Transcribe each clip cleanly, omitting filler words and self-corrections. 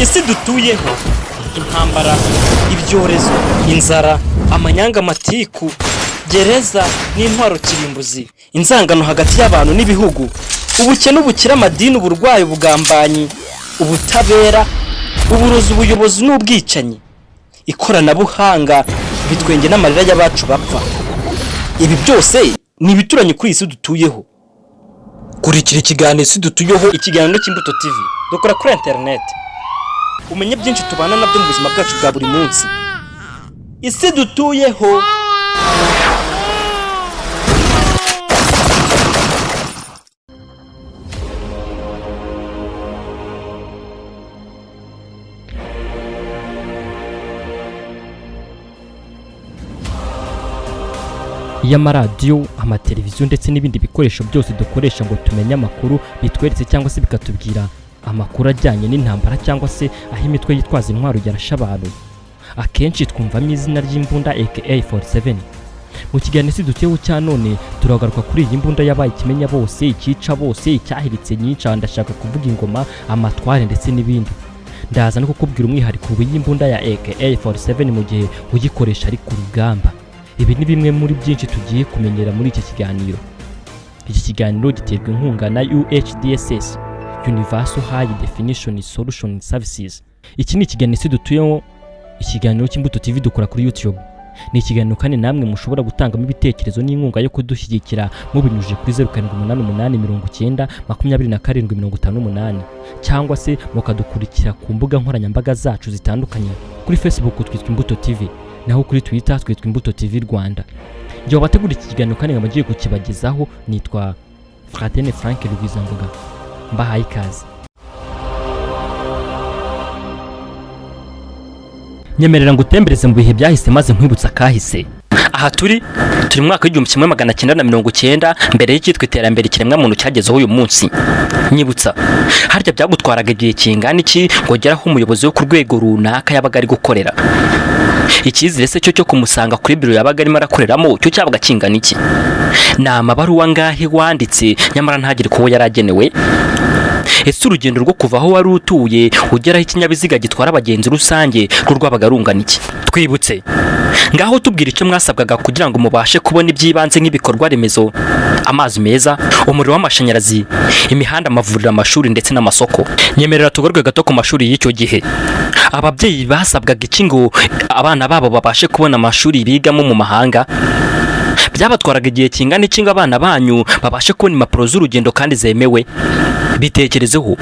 isi dutuyeho intambara, ibyorezo, inzara, amanyanga, amatiku, gereza n'intwaro kirimbuzi, inzangano hagati y'abantu n'ibihugu, ubukene, ubukira, amadini, uburwayi, ubugambanyi, ubutabera, uburozi, ubuyobozi n'ubwicanyi, ikoranabuhanga, bitwenge n'amarira y'abacu bapfa. Ibi byose ni ibituranye kuri isi dutuyeho. Kurikira ikiganiro isi dutuyeho, ikiganiro cy'Imbuto TV. Dukora kuri internet, umenye byinshi tubana nabyo mu buzima bwacu bwa buri munsi. Isi dutuyeho. Y'amaradiyo, amateleviziyo ndetse n'ibindi bikoresho byose dukoresha ngo tumenye amakuru bitweretse cyangwa se bikatubwira amakuru ajyanye n'intambara cyangwa se aho imitwe yitwaza intwaro yarashe abantu. Akenshi twumvamo izina ry'imbunda AK-47. Mu kiganiro isi dutuyeho cya none turagaruka kuri iyi mbunda yabaye ikimenya bose, ikica bose, icyahiritse nyinshi, ndashaka kuvuga ingoma, amatware ndetse n'ibindi. Ndaza no kukubwira umwihariko w'imbunda ya AK-47 mu gihe uyikoresha ari ku rugamba. Ibi ni bimwe muri byinshi tugiye kumenyera muri iki kiganiro. Iki kiganiro giterwa inkunga na UHDSS, Universal High Definition Solution Services. Iki ni ikiganiro isi dutuyeho, ikiganiro cy'Imbuto TV dukora kuri YouTube. Ni ikiganiro kandi namwe mushobora gutangamo ibitekerezo n'inkunga yo kudushyigikira mubinyujije kuri 0788902758 cyangwa se mukadukurikira ku mbuga nkoranyambaga zacu zitandukanye. Kuri Facebook twitwa Imbuto TV, naho kuri Twitter twitwa Imbuto TV Rwanda. Njye wabategura iki kiganiro kandi ngamagiye kukibagezaho nitwa Fratene Frank Rugwizambuga. Mbahaye ikaze. Nyemerera ngutembereze mu bihe byahise maze nkwibutsa kahise. Aha turi mu mwaka w'1990 mbere y'ikitwa iterambere ikiremwa muntu cyagezeho uyu munsi. Nyibutsa, harya byagutwaraga igihe kingana iki ngo geraho umuyobozi wo ku rwego runaka yabaga ari gukorera? Ikizire se cyo kumusanga kuri biro yabaga arimo arakoreramo cyo cyabaga kingana iki? Ni amabaruwa ngahe wanditse nyamara ntagire ko yaragenewe? Ese urugendo rwo kuva aho wari utuye ugeraho ikinyabiziga gitwara abagenzi rusange rwabaga rungana iki? Twibutse, ngaho tubwira icyo mwasabwaga kugira ngo mubashe kubona ibyibanze nk'ibikorwa remezo, amazi meza, umuriro w'amashanyarazi, imihanda, amavuriro, amashuri ndetse n'amasoko. Nyemerera tugarwe gato ku mashuri y'icyo gihe. Ababyeyi basabwaga iki ngo abana babo babashe kubona amashuri bigamo mu mahanga? Byabatwaraga igihe kingana iki ngo abana banyu babashe kubona impapuro z'urugendo kandi zemewe? Bitekerezeho.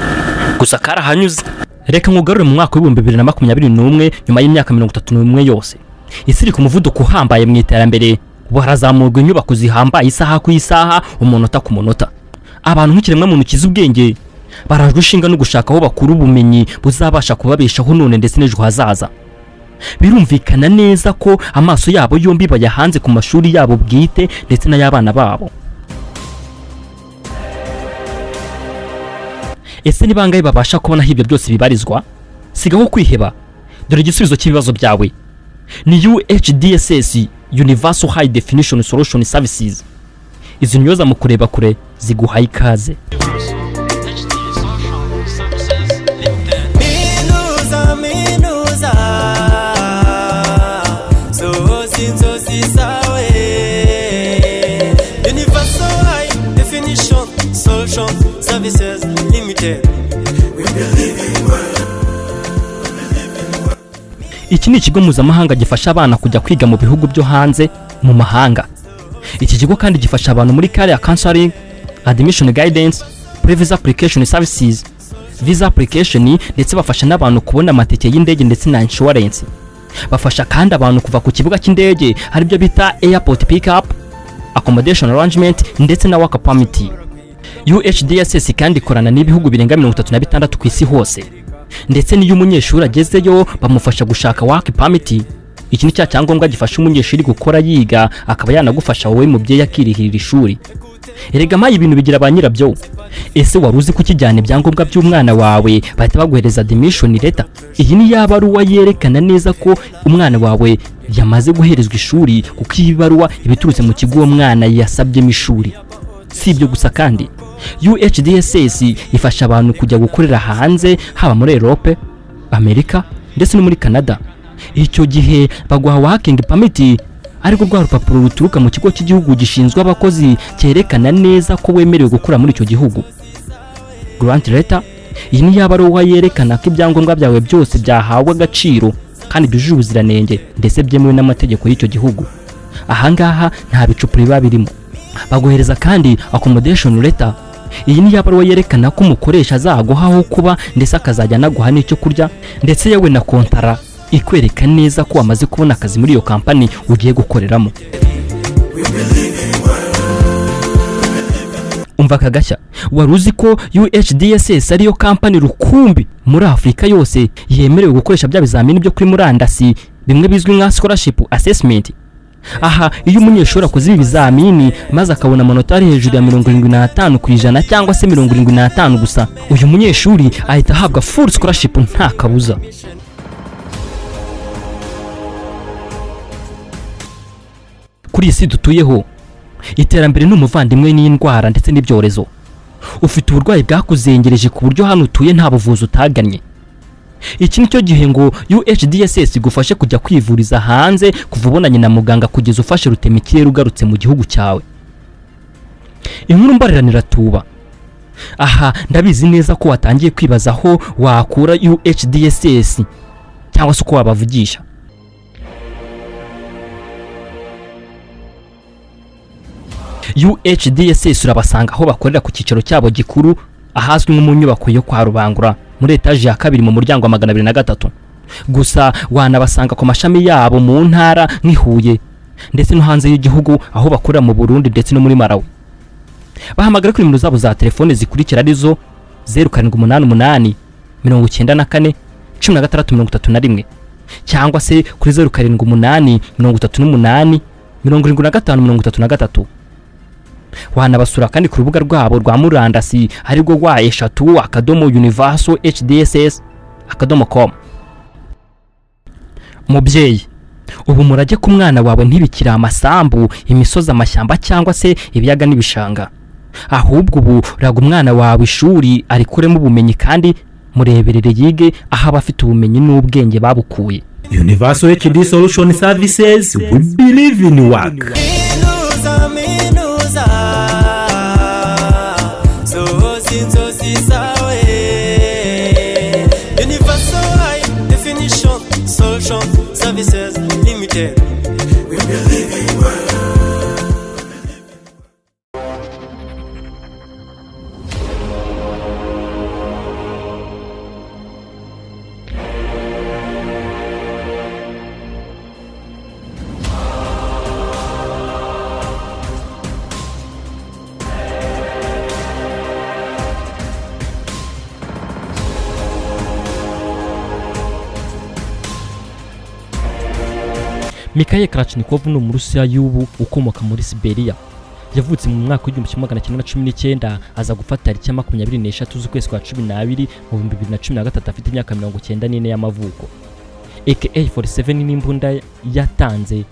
Gusa karahanyuze. Reka nkugarure mu mwaka w'2021 nyuma y'imyaka 31 yose. Isi iri ku muvuduko uhambaye mu iterambere. Ubu harazamurwa inyubako zihambaye isaha ku isaha, umunota ku munota. Abantu nk'ikiremwa muntu kiza ubwenge barajwe ishinga no gushaka aho bakura ubumenyi buzabasha kubabeshaho none ndetse n'ejo hazaza. Birumvikana neza ko amaso yabo yombi bayahanze ku mashuri yabo bwite ndetse n'ay'abana babo. Ese ni bangahe babasha kubona ibyo byose bibarizwa? Sigaho kwiheba, dore igisubizo cy'ibibazo byawe. Ni UHDSS, Universal High Definition Solution Services. Izi nyoza mu kureba kure ziguhaye ikaze. Services Limited. Iki ni ikigo mpuzamahanga gifasha abana kujya kwiga mu bihugu byo hanze mu mahanga. Iki kigo kandi gifasha abantu muri career counseling, admission guidance, pre-visa application services, visa application ndetse bafasha n'abantu kubona amatike y'indege ndetse na insurance. Bafasha kandi abantu kuva ku kibuga cy'indege hari byo bita airport pick up, accommodation arrangement ndetse na work permit. UHDSS kandi ikorana n'ibihugu birenga 36 ku isi hose. Ndetse niyo umunyeshuri agezeyo bamufasha gushaka work permit. Iki ni cyangombwa gifasha umunyeshuri gukora yiga akaba yanagufasha wowe mubyeyi akirihirira ishuri. Erega mayi ibintu bigira ba nyirabyo. Ese waruzi ko kijyane ibyangombwa by'umwana wawe bahita baguhereza admission letter? Iyi ni yabaruwa yerekana neza ko umwana wawe yamaze guherezwa ishuri kuko iyi baruwa ibiturutse mu kigo umwana yasabyemo ishuri. Si ibyo gusa kandi UHDSS ifasha abantu kujya gukorera hanze haba muri Europe, Amerika ndetse no muri Canada. Icyo gihe baguha working permit, ariko rwa rupapuro ruturuka mu kigo cy'igihugu gishinzwe abakozi cyerekana neza ko wemerewe gukora muri icyo gihugu. Grant letter, iyi ni yabaruwa yerekana ko ibyangombwa byawe byose byahawe agaciro kandi byujuje ubuziranenge ndetse byemewe n'amategeko y'icyo gihugu. Ahangaha nta bicupuri biba birimo. Baguhereza kandi accommodation letter. Iyi ni yabaruwa yerekana ko umukoresha azaguhaho kuba ndetse akazajya anaguha n'icyo kurya ndetse yewe na kontara ikwereka neza ko wamaze kubona akazi muri iyo kampani ugiye gukoreramo. Umva kagashya, wari uzi ko UHDSS ariyo kampani rukumbi muri Afrika yose yemerewe gukoresha bya bizamini byo kuri murandasi bimwe bizwi nka scholarship assessment? Aha iyo umunyeshuri akoze ibi bizamini maze akabona amanota ari hejuru ya 75% cyangwa se 75 gusa, uyu munyeshuri ahita ahabwa full scholarship nta kabuza. Kuri isi dutuyeho, iterambere n'umuvandimwe n'indwara ndetse n'ibyorezo. Ufite uburwayi bwakuzengereje ku buryo hano utuye nta buvuzi utagannye. Iki nicyo gihe ngo UHDSS igufashe kujya kwivuriza hanze kuva ubonanye na muganga kugeza ufashe rutemikirere ugarutse mu gihugu cyawe. Inkuru mbariranira tuba. Aha ndabizi neza ko watangiye kwibaza aho wakura UHDSS cyangwa se uko wabavugisha. UHDSS urabasanga aho bakorera ku cyicaro cyabo gikuru ahazwi nko mu nyubako yo kwa Rubangura muri etaje ya 2 mu muryango wa 203. Gusa wanabasanga ku mashami yabo mu ntara nk'ihuye ndetse no hanze y'igihugu aho bakorera mu Burundi ndetse no muri Malawi. Bahamagara kuri nimero zabo za telefone zikurikira arizo 0788 94 1631 cyangwa se kuri 0788 38 7533. Wanabasura kandi ku rubuga rwabo rwa murandasi arirwo YICA/universalhdss.com. Mubyeyi, ubu murage ku mwana wawe ntibikira amasambu, imisozi, amashyamba cyangwa se ibiyaga n'ibishanga. Ahubwo ubu raga umwana wawe ishuri arikuremo ubumenyi kandi mureberere yige aho abafite ubumenyi n'ubwenge babukuye. Universal HD Solution Services, we believe in work. Services Limited. We believe in work. Mikhail Kalashnikov ni Umurusiya y'ubu ukomoka muri Siberia. Yavutse mu mwaka wa 1919 aza gufata tariki ya 23 z'ukwezi kwa 12 mu 2013 afite imyaka 94 y'amavuko. AK-47 n'imbunda yatanze.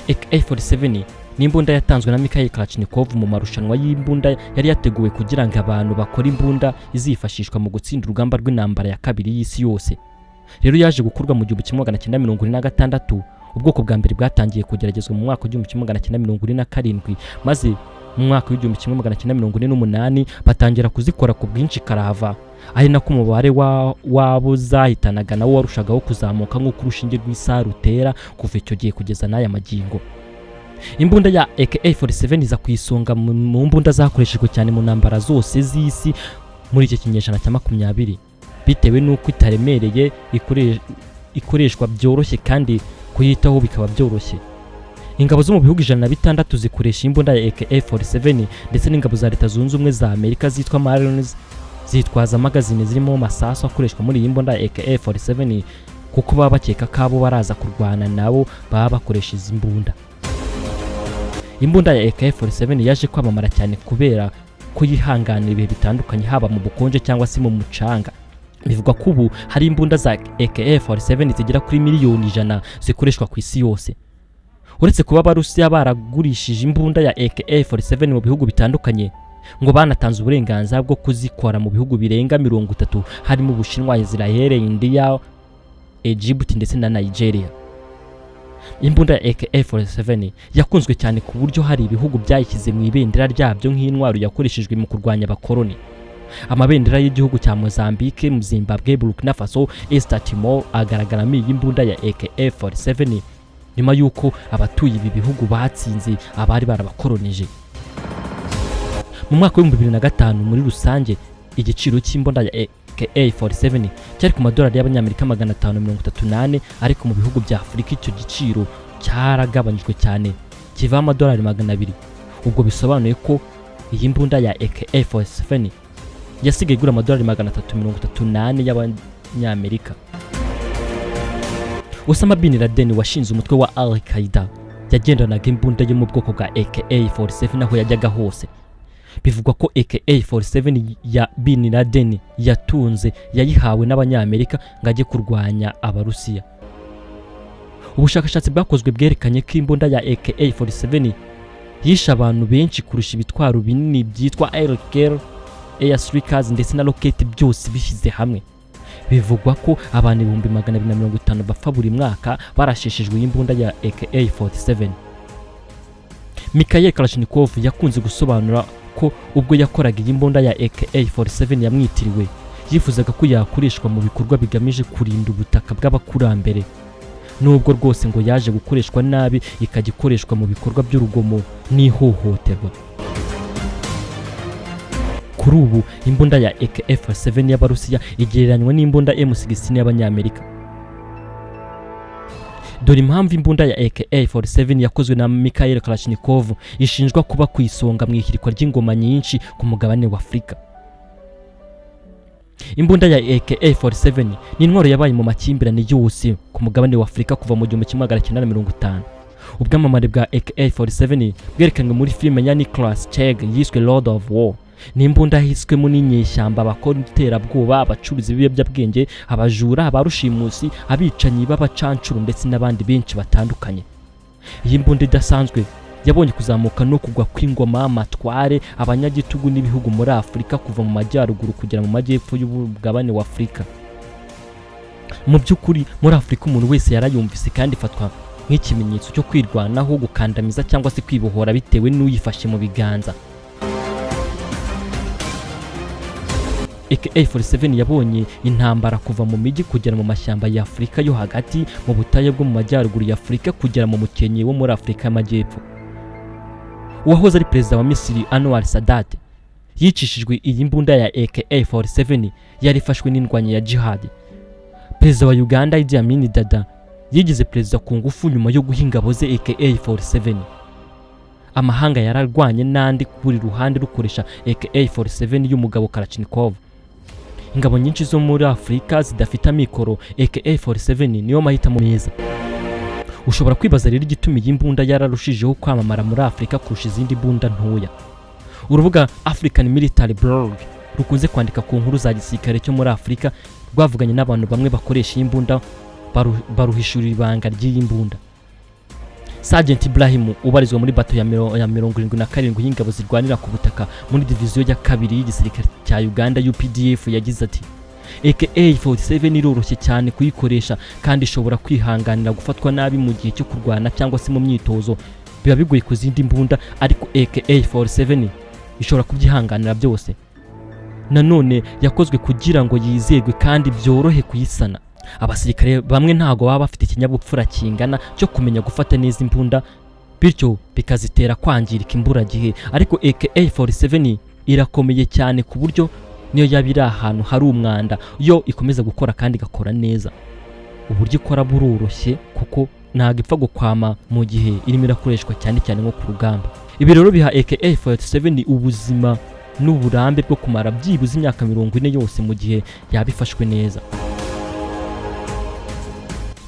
AK-47 n'imbunda yatanzwe na Mikhail Kalashnikov mu marushanwa y'imbunda yari yateguwe kugira ngo abantu bakora imbunda izifashishwa mu gutsinda urugamba rw'intambara ya kabiri y'isi yose. Rero yaje gukurwa mu 1946. Ubwoko bwa mbere bwatangiye kugeragezwa mu mwaka wa 1947 maze mu mwaka wa 1948 batangira kuzikora ku bwinshi karava, ari nako umubare wabo zahitanaga nawo warushagaho kuzamuka nk'uko urushinge rw'isaha rutera kuva icyo gihe kugeza n'aya magingo. Imbunda ya AK-47 iza kwisonga mu mbunda zakoreshejwe cyane mu ntambara zose z'isi muri iki kinyejana cya 20 bitewe n'uko itaremereye, ikoreshwa byoroshye kandi kuyitaho bikaba byoroshye. Ingabo zo mu bihugu 106 zikoresha imbunda ya AK-47 ndetse n'ingabo za Leta Zunze Ubumwe za Amerika zitwa Marines zitwaza magazine zirimo masasu akoreshwa muri iyi mbunda ya AK-47 kuko baba bakeka kabo baraza kurwana nabo baba bakoresha izi mbunda. Imbunda ya AK-47 yaje kwamamara cyane kubera kuyihanganira ibihe bitandukanye haba mu bukonje cyangwa se mu mucanga. Bivugwa ko ubu hari imbunda za AK-47 zigera kuri miliyoni 100 zikoreshwa ku isi yose. Uretse kuba Abarusiya baragurishije imbunda ya AK-47 mu bihugu bitandukanye, ngo banatanze uburenganzira bwo kuzikora mu bihugu birenga 30 harimo Ubushinwa, Israel, India, Egypt ndetse na Nigeria. Imbunda ya AK-47 yakunzwe cyane ku buryo hari ibihugu byayishyize mu ibendera ryabyo nk'intwaro yakoreshejwe mu kurwanya abakoloni. Amabendera y'igihugu cya Mozambique, Zimbabwe, Burkina Faso, East Timor agaragaramo iyi mbunda ya AK-47 nyuma yuko abatuye ibi bihugu batsinze abari barabakolonije. Mu mwaka wa 2005 muri rusange igiciro cy'imbunda ya AK-47 cyari ku madolari y'abanyamerika 538, ariko mu bihugu bya Afurika icyo giciro cyaragabanyijwe cyane kiva amadolari 200. Ubwo bisobanuye ko iyi mbunda ya AK-47 yasigaye igura amadolari 338 y'abanyamerika. Osama bin Laden washinze umutwe wa Al-Qaeda yagendanaga imbunda yo mu bwoko bwa AK-47 aho yajyaga hose. Bivugwa ko AK-47 ya bin Laden yatunze yayihawe n'abanyamerika ngo ajye kurwanya Abarusiya. Ubushakashatsi bwakozwe bwerekanye ko imbunda ya AK-47 yishe abantu benshi kurusha ibitwaro binini byitwa Air Strikers ndetse na roketi byose bishyize hamwe. Bivugwa ko abantu 250 bapfa buri mwaka barashishijwe imbunda ya AK-47. Mikhail Kalashnikov yakunze gusobanura ko ubwo yakoraga iyi mbunda ya AK-47 yamwitiriwe, yifuzaga ko yakoreshwa mu bikorwa bigamije kurinda ubutaka bw'abakurambere. Nubwo rwose ngo yaje gukoreshwa nabi ikagikoreshwa mu bikorwa by'urugomo n'ihohoterwa. Kuri ubu imbunda ya AK-47 y'Abarusiya igereranywa n'imbunda M16 y'Abanyamerika. Dore impamvu imbunda ya AK-47 yakozwe na Mikhail Kalashnikov ishinjwa kuba ku isonga mu ihirikwa ry'ingoma nyinshi ku mugabane wa Afurika. Imbunda ya AK-47 ni intwaro yabaye mu makimbirane yose ku mugabane wa Afurika kuva mu 1950. Ubwamamare bwa AK-47 bwerekanwe muri filime ya Nicholas Cage yiswe Lord of War. Ni imbunda yahiswemo n'inyeshyamba abakora iterabwoba, abacuruzi b'ibiyobyabwenge, abajura, abarushimusi, abicanyi b'abacancuro ndetse n'abandi benshi batandukanye. Iyi mbunda idasanzwe yabonye kuzamuka no kugwa kw'ingoma, amatware, abanyagitugu n'ibihugu muri Afurika kuva mu majyaruguru kugera mu majyepfo y'ubugabane wa Afurika. Mu by'ukuri muri Afurika umuntu wese yarayumvise kandi ifatwa nk'ikimenyetso cyo kwirwanaho, gukandamiza cyangwa se kwibohora bitewe n'uyifashe mu biganza. AK-47 yabonye intambara kuva mu mijyi kugera mu mashyamba ya Afurika yo hagati, mu butayu bwo mu majyaruguru ya Afurika kugera mu mukenke wo muri Afurika y'Amajyepfo. Uwahoze ari perezida wa Misiri Anwar Sadat yicishijwe iyi mbunda ya AK-47 yarifashwe n'indwanya ya jihad. Perezida wa Uganda Idi Amin Dada yigize perezida ku ngufu nyuma yo guha ingabo ze AK-47. Amahanga yararwanye n'andi kuri ruhande rukoresha AK-47 y'umugabo Kalashnikov. Ingabo nyinshi zo muri Afurika zidafite amikoro, AK-47 niyo mahitamo meza. Ushobora kwibaza rero igituma iyi mbunda yararushijeho kwamamara muri Afurika kurusha izindi mbunda ntoya. Urubuga African Military Blog rukunze kwandika ku nkuru za gisirikare cyo muri Afurika rwavuganye n'abantu bamwe bakoresha iyi mbunda baruhishurira ibanga ry'iyi mbunda. Sergeant Ibrahim ubarizwa muri bato ya 77 y'ingabo zirwanira ku butaka muri diviziyo ya 2 y'igisirikare cya Uganda UPDF yagize ati AK-47 iroroshye cyane kuyikoresha kandi ishobora kwihanganira gufatwa nabi mu gihe cyo kurwana cyangwa se mu myitozo. Biba bigoye ku zindi mbunda, ariko AK-47 ishobora kubyihanganira byose. Nanone yakozwe kugira ngo yizerwe kandi byorohe kuyisana. Abasirikare bamwe ntago baba bafite ikinyabupfura kingana cyo kumenya gufata neza imbunda, bityo bikazitera kwangirika imburagihe. Ariko AK-47 irakomeye cyane ku buryo niyo yabira ahantu hari umwanda yo ikomeza gukora kandi igakora neza. Uburyo ikora buroroshye kuko ntago ipfa gukwama mu gihe irimo irakoreshwa cyane cyane nko ku rugamba. Ibi rero biha AK-47 ubuzima n'uburambe bwo kumara byibuze imyaka 40 yose mu gihe yabifashwe neza.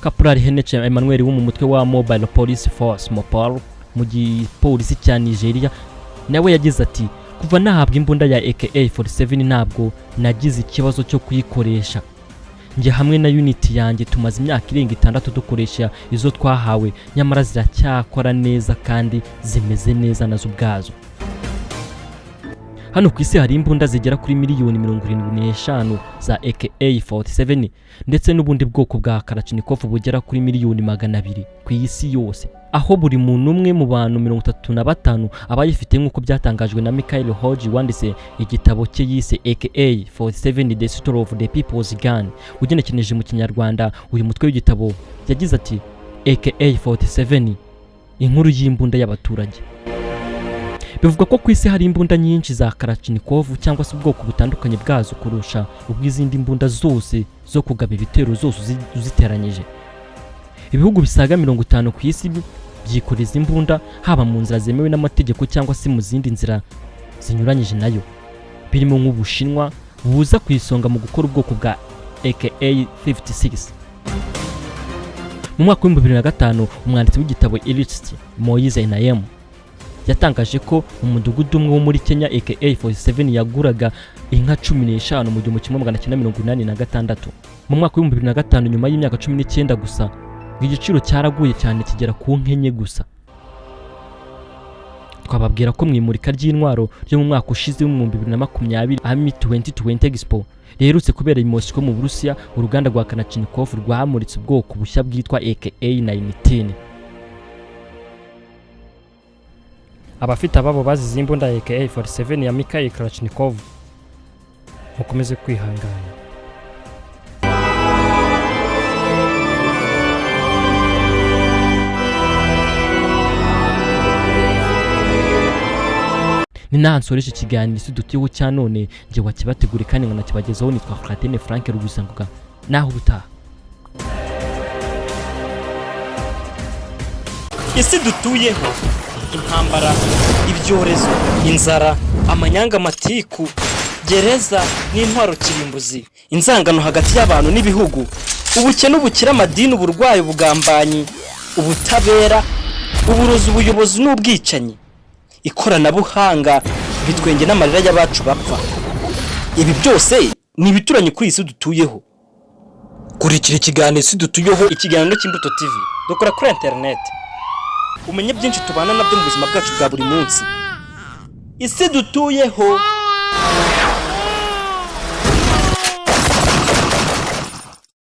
Kaporali Henech Emmanuel wo mu mutwe wa Mobile Police Force MOPOL mu gipolisi cya Nigeria nawe yagize ati kuva nahabwa imbunda ya AK-47 ntabwo nagize ikibazo cyo kuyikoresha. Nge hamwe na unit yanjye tumaze imyaka irenga 6 dukoresha izo twahawe, nyamara ziracyakora neza kandi zimeze neza nazo ubwazo. Hano ku isi hari imbunda zigera kuri miliyoni 75 za AK-47 ndetse n'ubundi bwoko bwa Kalashnikov bugera kuri miliyoni 200 ku isi yose, aho buri muntu umwe mu bantu 35 abayifite nk'uko byatangajwe na Mikhail wanditse igitabo cye yise AK-47 The Story of the People's Gun. Ugenekereje mu Kinyarwanda uyu mutwe w'igitabo yagize ati AK-47 inkuru y'imbunda y'abaturage. Bivuga ko ku isi hari imbunda nyinshi za Kalashnikov cyangwa se ubwoko butandukanye bwazo kurusha ubw'izindi mbunda zose zo kugaba ibitero zose uziteranyije. Ibihugu bisaga 50 ku isi byikoreza imbunda haba mu nzira zemewe n'amategeko cyangwa se mu zindi nzira zinyuranyije nayo, birimo nk'Ubushinwa buza ku isonga mu gukora ubwoko bwa AK-56. Mu mwaka wa 2005 umwanditsi w'igitabo Illicit Moise Nayem yatangaje ko umudugudu umwe wo muri Kenya AK-47 yaguraga inka 15 mu 1986. Mu mwaka wa 2005 nyuma y'imyaka 19 gusa igiciro cyaraguye cyane kigera ku nkenye gusa. Twababwira ko mwimurika ry'intwaro ryo mu mwaka ushize mu 2020 AMI 2020 Expo riherutse kubera i Moscow mu Burusiya, uruganda rwa Kalashnikov rwamuritse ubwoko bushya bwitwa AK-19. Abafite ababo bazize imbunda ya AK-47 ya Mikhail Kalashnikov mukomeze kwihangana. Ni nansoresha ikiganiro dutuyeho cya none nje wakibategura kandi ngo nakibagezaho nitwa Fratine Frank Rubisanguka naho ubutaha. Isi dutuyeho intambara, ibyorezo, inzara, amanyanga, amatiku, gereza n'intwaro kirimbuzi, inzangano hagati y'abantu n'ibihugu, ubukene, ubukira, amadini, uburwayi, ubugambanyi, ubutabera, uburozi, ubuyobozi n'ubwicanyi, ikoranabuhanga, bitwenge n'amarira y'abacu bapfa. Ibi byose ni ibituranye kuri isi dutuyeho. Kurikira ikiganiro isi dutuyeho, ikiganiro cy'Imbuto TV dukora kuri internet, umenye byinshi tubana nabyo mu buzima bwacu bwa buri munsi. Isi dutuyeho.